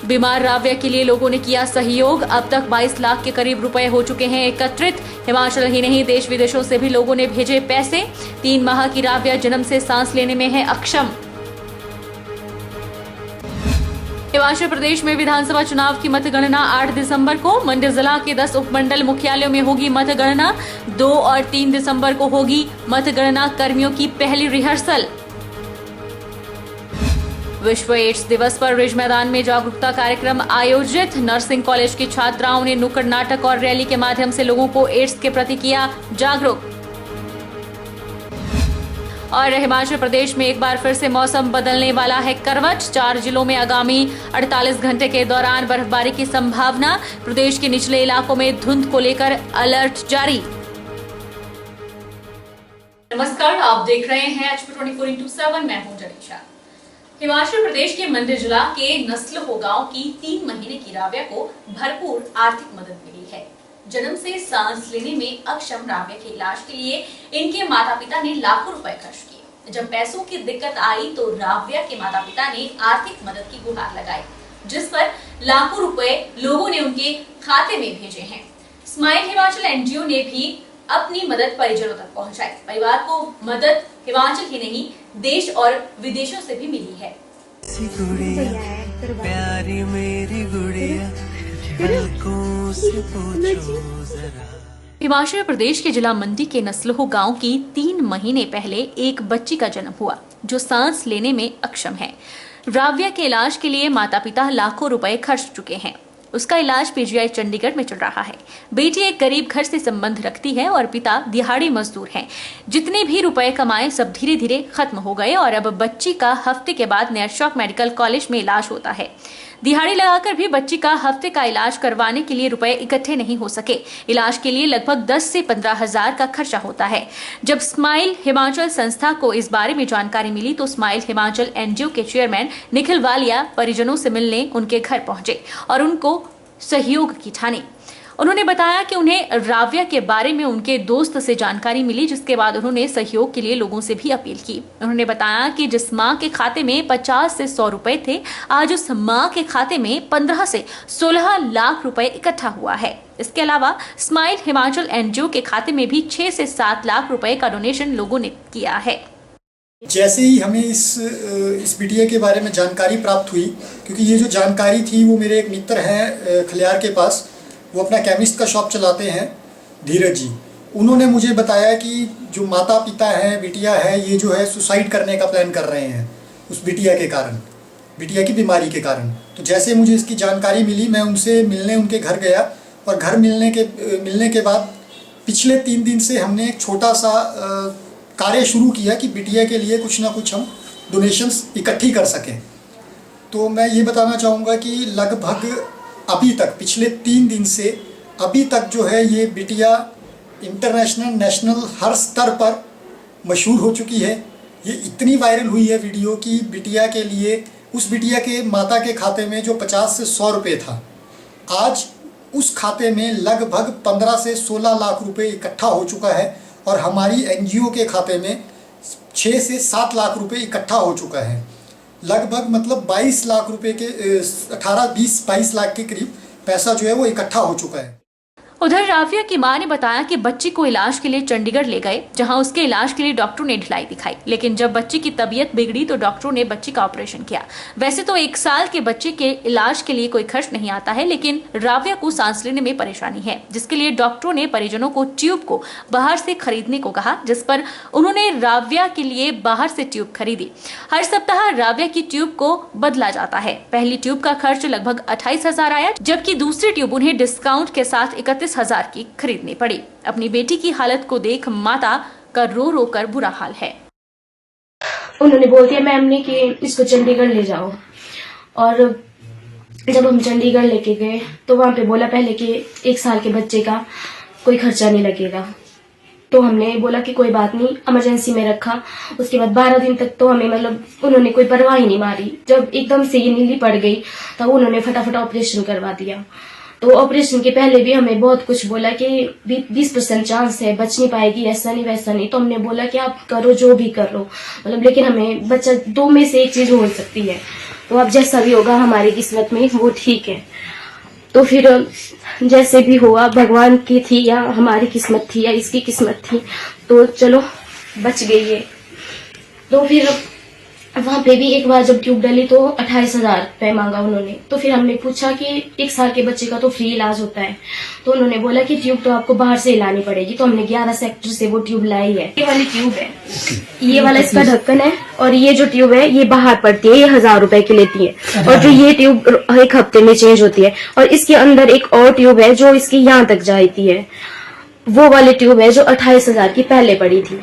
बीमार राव्या के लिए लोगों ने किया सहयोग। अब तक 22 लाख के करीब रुपए हो चुके हैं एकत्रित। हिमाचल ही नहीं, देश विदेशों से भी लोगों ने भेजे पैसे। 3 माह की राव्या जन्म से सांस लेने में है अक्षम। हिमाचल प्रदेश में विधानसभा चुनाव की मतगणना 8 दिसंबर को। मंडी जिला के 10 उपमंडल मुख्यालयों में होगी मतगणना। 2 और 3 दिसंबर को होगी मतगणना कर्मियों की पहली रिहर्सल। विश्व एड्स दिवस पर रिज मैदान में जागरूकता कार्यक्रम आयोजित। नर्सिंग कॉलेज की छात्राओं ने नुक्कड़ नाटक और रैली के माध्यम से लोगों को एड्स के प्रति किया जागरूक। और हिमाचल प्रदेश में एक बार फिर से मौसम बदलने वाला है करवट। 4 जिलों में आगामी 48 घंटे के दौरान बर्फबारी की संभावना। प्रदेश के निचले इलाकों में धुंध को लेकर अलर्ट जारी। नमस्कार, आप देख रहे हैं HP 24x7। मैं हूं जनीशा। हिमाचल प्रदेश के मंडी जिला के नस्लहो गांव की 3 महीने की राव्या को भरपूर आर्थिक मदद मिली है। जन्म से सांस लेने में अक्षम राव्या के इलाज के लिए इनके माता पिता ने लाखों रुपए खर्च किए। जब पैसों की दिक्कत आई तो राव्या के माता पिता ने आर्थिक मदद की गुहार लगाई, जिस पर लाखों रुपए लोगों ने उनके खाते में भेजे हैं। स्माइल हिमाचल NGO ने भी अपनी मदद परिजनों तक पहुंचाई। परिवार को मदद हिमाचल ही नहीं, देश और विदेशों से भी मिली है। प्यारी मेरी गुड़िया, पलकों से पूछो जरा। हिमाचल प्रदेश के जिला मंडी के नस्लहो गांव की 3 महीने पहले एक बच्ची का जन्म हुआ जो सांस लेने में अक्षम है। राव्या के इलाज के लिए माता पिता लाखों रुपए खर्च चुके हैं। उसका इलाज PGI चंडीगढ़ में चल रहा है। बेटी एक गरीब घर से संबंध रखती है और पिता दिहाड़ी मजदूर हैं। जितने भी रुपए कमाए सब धीरे धीरे खत्म हो गए और अब बच्ची का हफ्ते के बाद नैशॉक मेडिकल कॉलेज में इलाज होता है। दिहाड़ी लगाकर भी बच्ची का हफ्ते का इलाज करवाने के लिए रुपए इकट्ठे नहीं हो सके। इलाज के लिए लगभग 10 से 15 हजार का खर्चा होता है। जब स्माइल हिमाचल संस्था को इस बारे में जानकारी मिली तो स्माइल हिमाचल NGO के चेयरमैन निखिल वालिया परिजनों से मिलने उनके घर पहुंचे और उनको सहयोग की ठानी। उन्होंने बताया कि उन्हें राव्या के बारे में उनके दोस्त से जानकारी मिली, जिसके बाद उन्होंने सहयोग के लिए लोगों से भी अपील की। उन्होंने बताया कि जिस मां के खाते में 50 से 100 रुपए थे, आज उस मां के खाते में 15 से 16 लाख रुपए इकट्ठा हुआ है। इसके अलावा स्माइल हिमाचल NGO के खाते में भी 6 से 7 लाख रुपए का डोनेशन लोगों ने किया है। जैसे ही हमें इस बिटिया के बारे में जानकारी प्राप्त हुई, क्योंकि ये जो जानकारी थी वो मेरे एक मित्र हैं खलियार के पास, वो अपना केमिस्ट का शॉप चलाते हैं, धीरज जी। उन्होंने मुझे बताया कि जो माता पिता हैं, बिटिया है, ये जो है सुसाइड करने का प्लान कर रहे हैं उस बिटिया के कारण, बिटिया की बीमारी के कारण। तो जैसे मुझे इसकी जानकारी मिली, मैं उनसे मिलने उनके घर गया और घर मिलने के बाद पिछले 3 दिन से हमने एक छोटा सा कार्य शुरू किया कि बिटिया के लिए कुछ ना कुछ हम डोनेशंस इकट्ठी कर सकें। तो मैं ये बताना चाहूँगा कि लगभग अभी तक पिछले 3 दिन से अभी तक जो है ये बिटिया इंटरनेशनल, नेशनल हर स्तर पर मशहूर हो चुकी है। ये इतनी वायरल हुई है वीडियो कि बिटिया के लिए, उस बिटिया के माता के खाते में जो 50 से 100 रुपये था, आज उस खाते में लगभग 15 से 16 लाख रुपए इकट्ठा हो चुका है और हमारी NGO के खाते में 6 से 7 लाख रुपए इकट्ठा हो चुका है। लगभग मतलब 22 लाख रुपए के 18-20-22 लाख के करीब पैसा जो है वो इकट्ठा हो चुका है। उधर राव्या की मां ने बताया कि बच्ची को इलाज के लिए चंडीगढ़ ले गए, जहां उसके इलाज के लिए डॉक्टरों ने ढिलाई दिखाई, लेकिन जब बच्ची की तबीयत बिगड़ी तो डॉक्टरों ने बच्ची का ऑपरेशन किया। वैसे तो 1 साल के बच्चे के इलाज के लिए कोई खर्च नहीं आता है, लेकिन राव्या को सांस लेने में परेशानी है, जिसके लिए डॉक्टरों ने परिजनों को ट्यूब को बाहर से खरीदने को कहा, जिस पर उन्होंने राव्या के लिए बाहर से ट्यूब खरीदी। हर सप्ताह राव्या की ट्यूब को बदला जाता है। पहली ट्यूब का खर्च लगभग 28 हजार आया, जबकि दूसरी ट्यूब उन्हें डिस्काउंट के साथ 31,000 की खरीदनी पड़ी। अपनी बेटी की हालत को देख माता का रो रो कर बुरा हाल है। उन्होंने बोल दिया मैम ने कि इसको चंडीगढ़ ले जाओ, और जब हम चंडीगढ़ लेके गए तो वहाँ पे बोला पहले कि 1 साल के बच्चे का कोई खर्चा नहीं लगेगा। तो हमने बोला कि कोई बात नहीं, इमरजेंसी में रखा। उसके बाद 12 दिन तक तो हमें मतलब उन्होंने कोई परवाह ही नहीं मारी। जब एकदम से ये नीली पड़ गई तो उन्होंने फटाफट ऑपरेशन करवा दिया। तो ऑपरेशन के पहले भी हमें बहुत कुछ बोला कि 20% चांस है, बच नहीं पाएगी, ऐसा नहीं वैसा नहीं। तो हमने बोला कि आप करो, जो भी करो, मतलब लेकिन हमें बच्चा 2 में से एक चीज हो सकती है। तो अब जैसा भी होगा हमारी किस्मत में वो ठीक है। तो फिर जैसे भी हुआ, भगवान की थी या हमारी किस्मत थी या इसकी किस्मत थी, तो चलो बच गई है। तो फिर वहाँ पे भी एक बार जब ट्यूब डली तो 28,000 रुपये मांगा उन्होंने। तो फिर हमने पूछा कि 1 साल के बच्चे का तो फ्री इलाज होता है, तो उन्होंने बोला कि ट्यूब तो आपको बाहर से लानी पड़ेगी। तो हमने 11 सेक्टर से वो ट्यूब लाई है। ये वाली ट्यूब है, ये वाला इसका ढक्कन है, और ये जो ट्यूब है ये बाहर पड़ती है, ये 1000 रुपए की लेती है। और जो ये ट्यूब 1 हफ्ते में चेंज होती है, और इसके अंदर एक और ट्यूब है जो इसकी यहाँ तक जाती है, वो वाली ट्यूब है जो 28,000 की पहले पड़ी थी,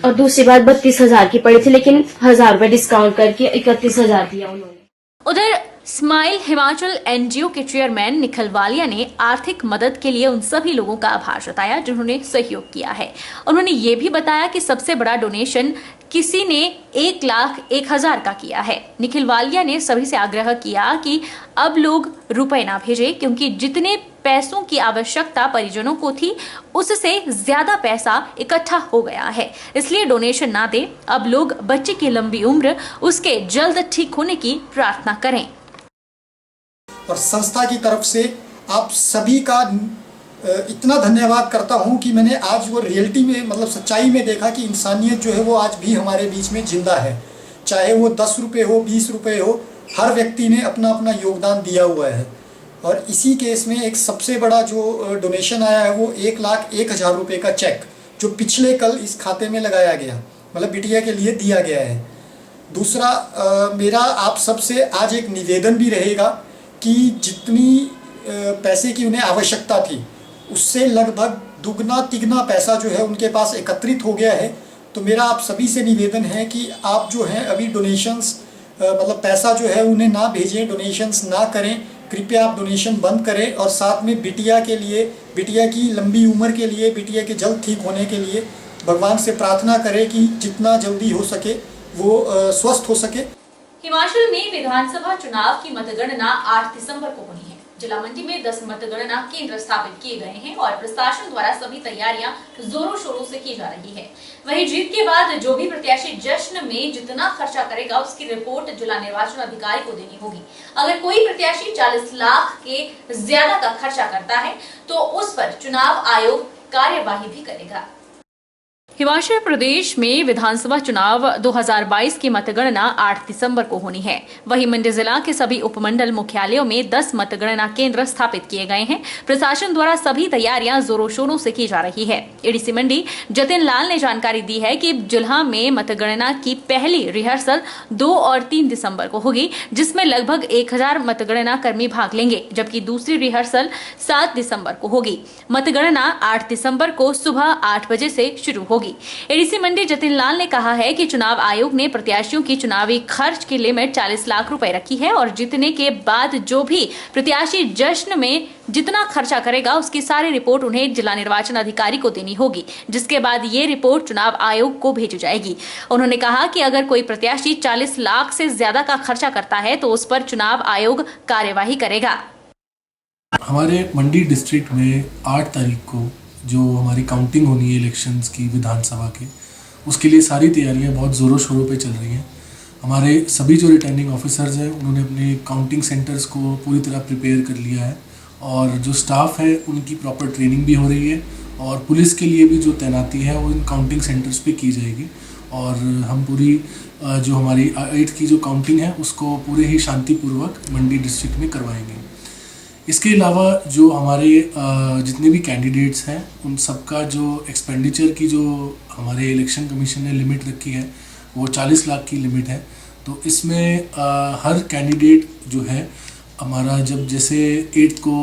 और दूसरी बार 32,000 की पड़ी थी, लेकिन 1000 रुपए डिस्काउंट करके 31,000 दिया उन्होंने। उधर स्माइल हिमाचल एनजीओ के चेयरमैन निखिल वालिया ने आर्थिक मदद के लिए उन सभी लोगों का आभार जताया जिन्होंने सहयोग किया है। उन्होंने ये भी बताया कि सबसे बड़ा डोनेशन किसी ने 1,01,000 का किया है। निखिल वालिया ने सभी से आग्रह किया कि अब लोग रुपए ना भेजें, क्योंकि जितने पैसों की आवश्यकता परिजनों को थी उससे ज्यादा पैसा इकट्ठा हो गया है, इसलिए डोनेशन ना दें। अब लोग बच्चे की लंबी उम्र, उसके जल्द ठीक होने की प्रार्थना करें। और संस्था की तरफ से आप सभी का इतना धन्यवाद करता हूं कि मैंने आज वो रियलिटी में, मतलब सच्चाई में देखा कि इंसानियत जो है वो आज भी हमारे बीच में जिंदा है। चाहे वो 10 रुपये हो, 20 रुपये हो, हर व्यक्ति ने अपना अपना योगदान दिया हुआ है। और इसी केस में एक सबसे बड़ा जो डोनेशन आया है वो 1,01,000 रुपये का चेक, जो पिछले कल इस खाते में लगाया गया, मतलब बिटिया के लिए दिया गया है। दूसरा मेरा आप सबसे आज एक निवेदन भी रहेगा कि जितनी पैसे की उन्हें आवश्यकता थी उससे लगभग दुगना तिगना पैसा जो है उनके पास एकत्रित हो गया है। तो मेरा आप सभी से निवेदन है कि आप जो हैं अभी डोनेशंस, मतलब पैसा जो है उन्हें ना भेजें, डोनेशंस ना करें, कृपया आप डोनेशन बंद करें। और साथ में बिटिया के लिए, बिटिया की लंबी उम्र के लिए, बिटिया के जल्द ठीक होने के लिए भगवान से प्रार्थना करें कि जितना जल्दी हो सके वो स्वस्थ हो सके। हिमाचल में विधानसभा चुनाव की मतगणना 8 दिसंबर को होनी है। जिला मंडी में 10 मतगणना केंद्र स्थापित किए गए हैं और प्रशासन द्वारा सभी तैयारियां जोरों शोरों से की जा रही है। वहीं जीत के बाद जो भी प्रत्याशी जश्न में जितना खर्चा करेगा उसकी रिपोर्ट जिला निर्वाचन अधिकारी को देनी होगी। अगर कोई प्रत्याशी 40 लाख के ज्यादा का खर्चा करता है तो उस पर चुनाव आयोग कार्यवाही भी करेगा। हिमाचल प्रदेश में विधानसभा चुनाव 2022 की मतगणना 8 दिसंबर को होनी है। वहीं मंडी जिला के सभी उपमंडल मुख्यालयों में 10 मतगणना केंद्र स्थापित किए गए हैं। प्रशासन द्वारा सभी तैयारियां जोरों शोरों से की जा रही है। एडीसी मंडी जतिन लाल ने जानकारी दी है कि जिला में मतगणना की पहली रिहर्सल 2 और 3 दिसंबर को होगी, जिसमें लगभग 1000 मतगणना कर्मी भाग लेंगे, जबकि दूसरी रिहर्सल 7 दिसंबर को होगी। मतगणना 8 दिसंबर को सुबह 8 बजे से शुरू होगी। एडीसी मंडी जतिन लाल ने कहा है कि चुनाव आयोग ने प्रत्याशियों की चुनावी खर्च की लिमिट 40 लाख रुपए रखी है और जीतने के बाद जो भी प्रत्याशी जश्न में जितना खर्चा करेगा उसकी सारी रिपोर्ट उन्हें जिला निर्वाचन अधिकारी को देनी होगी, जिसके बाद ये रिपोर्ट चुनाव आयोग को भेजी जाएगी। उन्होंने कहा कि अगर कोई प्रत्याशी 40 लाख से ज्यादा का खर्चा करता है तो उस पर चुनाव आयोग कार्यवाही करेगा। हमारे मंडी डिस्ट्रिक्ट में 8 तारीख को जो हमारी काउंटिंग होनी है इलेक्शंस की विधानसभा के, उसके लिए सारी तैयारियां बहुत ज़ोरों शोरों पे चल रही हैं। हमारे सभी जो रिटर्निंग ऑफिसर्स हैं उन्होंने अपने काउंटिंग सेंटर्स को पूरी तरह प्रिपेयर कर लिया है और जो स्टाफ है उनकी प्रॉपर ट्रेनिंग भी हो रही है और पुलिस के लिए भी जो तैनाती है वो इन काउंटिंग सेंटर्स पे की जाएगी। और हम पूरी जो हमारी 8th की जो काउंटिंग है उसको पूरे ही शांतिपूर्वक मंडी डिस्ट्रिक्ट में करवाएंगे। इसके अलावा जो हमारे जितने भी कैंडिडेट्स हैं उन सबका जो एक्सपेंडिचर की जो हमारे इलेक्शन कमीशन ने लिमिट रखी है वो 40 लाख की लिमिट है। तो इसमें हर कैंडिडेट जो है हमारा जब जैसे 8th को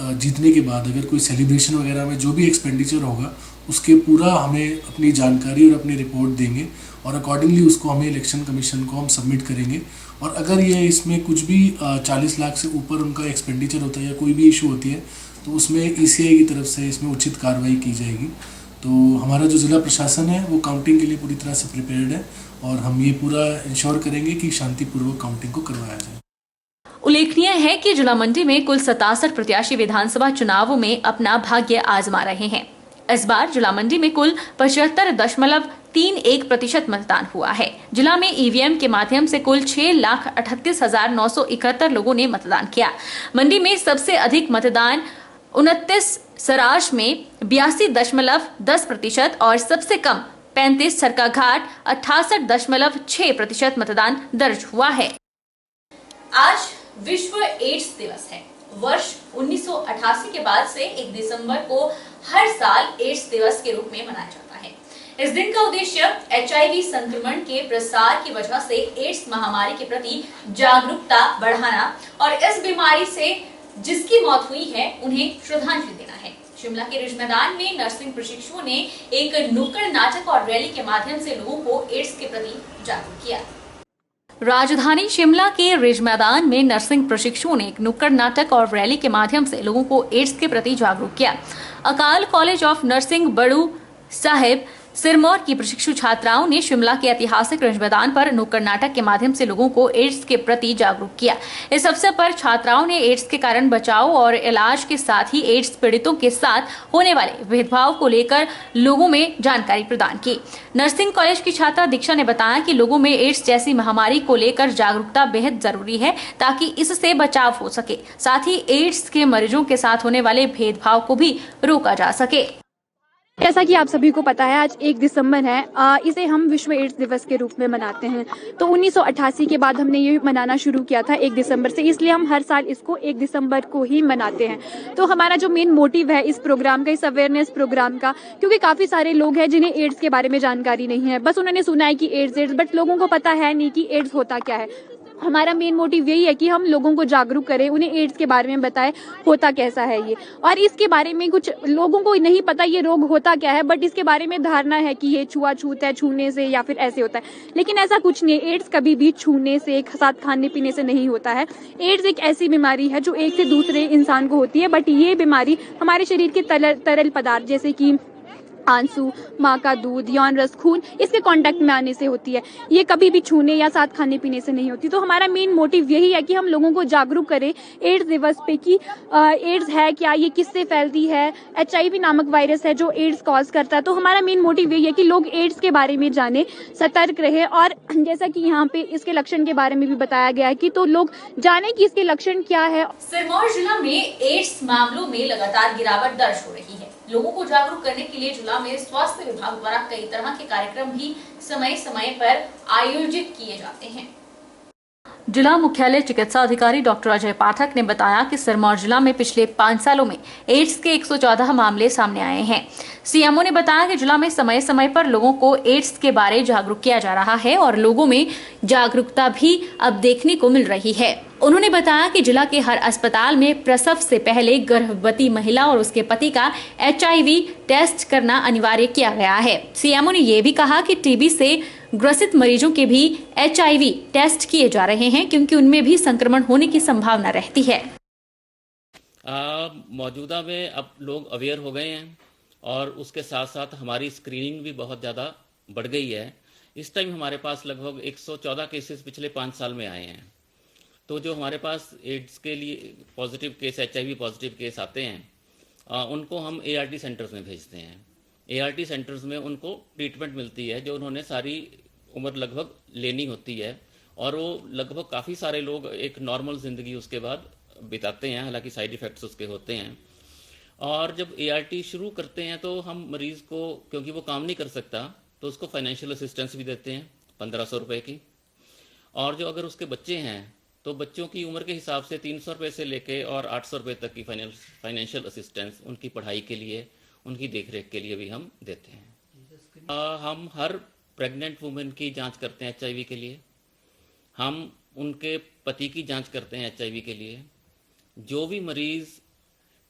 जीतने के बाद अगर कोई सेलिब्रेशन वगैरह में जो भी एक्सपेंडिचर होगा उसके पूरा हमें अपनी जानकारी और अपनी रिपोर्ट देंगे और अकॉर्डिंगली उसको हमें इलेक्शन कमीशन को हम सबमिट करेंगे। और अगर ये इसमें कुछ भी 40 लाख से ऊपर उनका एक्सपेंडिचर होता है या कोई भी इशू होती है तो उसमें ECI की तरफ से इसमें उचित कार्रवाई की जाएगी। तो हमारा जो ज़िला प्रशासन है वो काउंटिंग के लिए पूरी तरह से प्रिपेयर्ड है और हम ये पूरा इंश्योर करेंगे कि शांतिपूर्वक काउंटिंग को करवाया जाए। उल्लेखनीय है कि जिला मंडी में कुल 67 प्रत्याशी विधानसभा चुनावों में अपना भाग्य आजमा रहे हैं। इस बार जिला मंडी में कुल 75.31% मतदान हुआ है। जिला में ईवीएम के माध्यम से कुल 6,38,971 लोगों ने मतदान किया। मंडी में सबसे अधिक मतदान 29 सराज में 82.10% और सबसे कम 35 सरकाघाट 68.6% मतदान दर्ज हुआ है। आज विश्व एड्स दिवस है। वर्ष 1988 के बाद से 1 दिसंबर को हर साल एड्स दिवस के रूप में मनाया जाता है। इस दिन का उद्देश्य HIV संक्रमण के प्रसार की वजह से एड्स महामारी के प्रति जागरूकता बढ़ाना और इस बीमारी से जिसकी मौत हुई है उन्हें श्रद्धांजलि देना है। शिमला के रिज मैदान में नर्सिंग प्रशिक्षुओं ने एक नुक्कड़ नाटक और रैली के माध्यम से लोगों को एड्स के प्रति जागरूक किया। राजधानी शिमला के रिज मैदान में नर्सिंग प्रशिक्षुओं ने एक नुक्कड़ नाटक और रैली के माध्यम से लोगों को एड्स के प्रति जागरूक किया। अकाल कॉलेज ऑफ नर्सिंग बड़ू साहिब सिरमौर की प्रशिक्षु छात्राओं ने शिमला के ऐतिहासिक रिज मैदान पर नुक्कड़ नाटक के माध्यम से लोगों को एड्स के प्रति जागरूक किया। इस अवसर पर छात्राओं ने एड्स के कारण बचाव और इलाज के साथ ही एड्स पीड़ितों के साथ होने वाले भेदभाव को लेकर लोगों में जानकारी प्रदान की। नर्सिंग कॉलेज की छात्रा दीक्षा ने बताया कि लोगों में एड्स जैसी महामारी को लेकर जागरूकता बेहद जरूरी है ताकि इससे बचाव हो सके, साथ ही एड्स के मरीजों के साथ होने वाले भेदभाव को भी रोका जा सके। जैसा कि आप सभी को पता है, आज 1 दिसंबर है। इसे हम विश्व एड्स दिवस के रूप में मनाते हैं। तो 1988 के बाद हमने ये मनाना शुरू किया था 1 दिसंबर से, इसलिए हम हर साल इसको 1 दिसंबर को ही मनाते हैं। तो हमारा जो मेन मोटिव है इस प्रोग्राम का, इस अवेयरनेस प्रोग्राम का, क्योंकि काफी सारे लोग हैं जिन्हें एड्स के बारे में जानकारी नहीं है। बस उन्होंने सुना है कि एड्स, बट लोगों को पता है नहीं कि एड्स होता क्या है। हमारा मेन मोटिव यही है कि हम लोगों को जागरूक करें, उन्हें एड्स के बारे में बताएं होता कैसा है ये, और इसके बारे में कुछ लोगों को नहीं पता ये रोग होता क्या है, बट इसके बारे में धारणा है कि ये छुआछूत है, छूने से या फिर ऐसे होता है, लेकिन ऐसा कुछ नहीं है। एड्स कभी भी छूने से, साथ खाने पीने से नहीं होता है। एड्स एक ऐसी बीमारी है जो एक से दूसरे इंसान को होती है, बट ये बीमारी हमारे शरीर के तरल पदार्थ जैसे कि आंसू, माँ का दूध, यौन रस, खून, इसके कांटेक्ट में आने से होती है। ये कभी भी छूने या साथ खाने पीने से नहीं होती। तो हमारा मेन मोटिव यही है कि हम लोगों को जागरूक करें एड्स दिवस पे कि एड्स है क्या, ये किससे फैलती है, HIV नामक वायरस है जो एड्स कॉज करता है। तो हमारा मेन मोटिव यही है कि लोग एड्स के बारे में जाने, सतर्क रहे, और जैसा कि यहाँ पे इसके लक्षण के बारे में भी बताया गया है कि तो लोग जाने कि इसके लक्षण क्या है। सिरमौर जिला में एड्स मामलों में लगातार गिरावट दर्ज हो रही है। लोगों को जागरूक करने के लिए जिला में स्वास्थ्य विभाग द्वारा कई तरह के कार्यक्रम भी समय समय पर आयोजित किए जाते हैं। जिला मुख्यालय चिकित्सा अधिकारी डॉक्टर अजय पाठक ने बताया कि सिरमौर जिला में पिछले 5 सालों में एड्स के 114 मामले सामने आए हैं। सीएमओ ने बताया कि जिला में समय समय पर लोगों को एड्स के बारे जागरूक किया जा रहा है और लोगों में जागरूकता भी अब देखने को मिल रही है। उन्होंने बताया कि जिला के हर अस्पताल में प्रसव से पहले गर्भवती महिला और उसके पति का HIV टेस्ट करना अनिवार्य किया गया है। सीएमओ ने यह भी कहा कि टीबी से ग्रसित मरीजों के भी HIV टेस्ट किए जा रहे हैं क्योंकि उनमें भी संक्रमण होने की संभावना रहती है। मौजूदा में अब लोग अवेयर हो गए हैं और उसके साथ साथ हमारी स्क्रीनिंग भी बहुत ज़्यादा बढ़ गई है। इस टाइम हमारे पास लगभग 114 केसेस पिछले 5 साल में आए हैं। तो जो हमारे पास एड्स के लिए positive case, HIV positive case आते हैं, उनको हम ART सेंटर्स में भेजते हैं। ART सेंटर्स में उनको ट्रीटमेंट मिलती है जो उन्होंने सारी उम्र लगभग लेनी होती है, और वो लगभग काफ़ी सारे लोग एक नॉर्मल ज़िंदगी उसके बाद बिताते हैं, हालांकि साइड इफ़ेक्ट्स उसके होते हैं। और जब ART शुरू करते हैं तो हम मरीज़ को, क्योंकि वो काम नहीं कर सकता, तो उसको फाइनेंशियल असिस्टेंस भी देते हैं 1500 रुपये की। और जो अगर उसके बच्चे हैं तो बच्चों की उम्र के हिसाब से 300 रुपये से लेके और 800 रुपये तक की फाइनेंशियल असिस्टेंस उनकी पढ़ाई के लिए, उनकी देखरेख के लिए भी हम देते हैं। हम हर प्रेग्नेंट वुमेन की जांच करते हैं HIV के लिए। हम उनके पति की जांच करते हैं HIV के लिए। जो भी मरीज़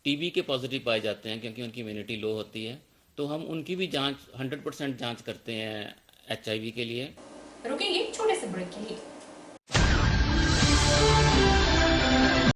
TB के पॉजिटिव पाए जाते हैं, क्योंकि उनकी इम्यूनिटी लो होती है, तो हम उनकी भी जांच 100% जांच करते हैं HIV के लिए। रुकेंगे छोटे से ब्रेक के लिए।